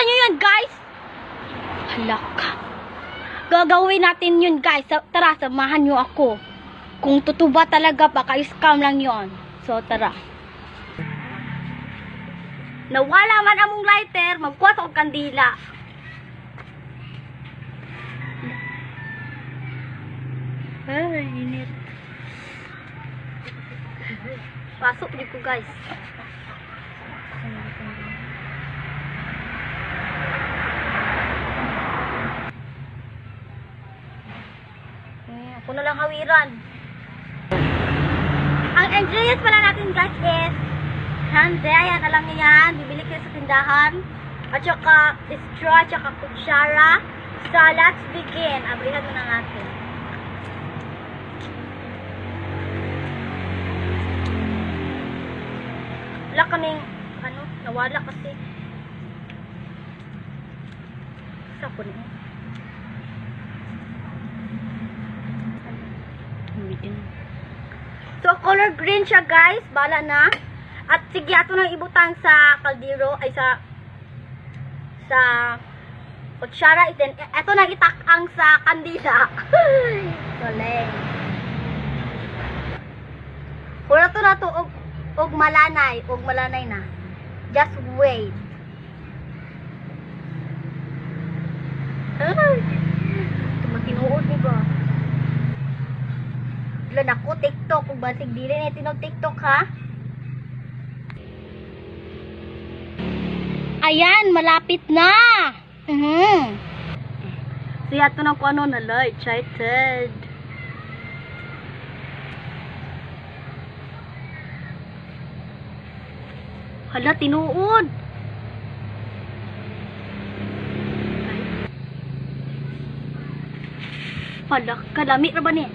nyo yan, guys. Halak. Gagawin natin yun, guys. Tara, samahan nyo ako. Kung tutuba talaga, baka scam lang yon. So, tara. Nawala man among lighter, magkuha sa kandila. Ay, init. Pasok dito, guys. Ako na lang hawiran. Ang ingredients pala natin, guys, is hande. Ayan, alam niyo yan. Bibili kayo sa tindahan. At saka straw, at saka kutsara. So, let's begin. Abrihan muna natin. Wala kaming, nawala kasi. Sa ko na. So, color green siya, guys. Bala na. At sige, ato nang ibutang sa kaldero, ay sa kutsara. Then, eto nang itakang sa kandila. Soleng. Kung ito na to, og malanay na. Just wait. Ay, ito matinuod ni ba? Ilan ako, TikTok. Kung basig dili na itinog TikTok, ha? Ayan, malapit na. So, yato na kung ano na light. Excited. Hala, tinuod. Hala, kalami na ba ni?